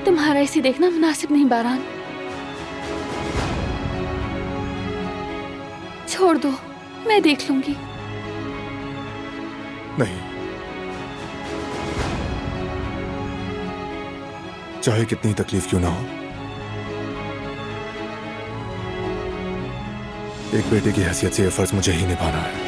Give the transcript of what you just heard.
तुम्हारा इसे देखना मुनासिब नहीं बारान। छोड़ दो, मैं देख लूंगी। नहीं, चाहे कितनी तकलीफ क्यों ना हो, एक बेटे की हैसियत से यह फर्ज मुझे ही निभाना है।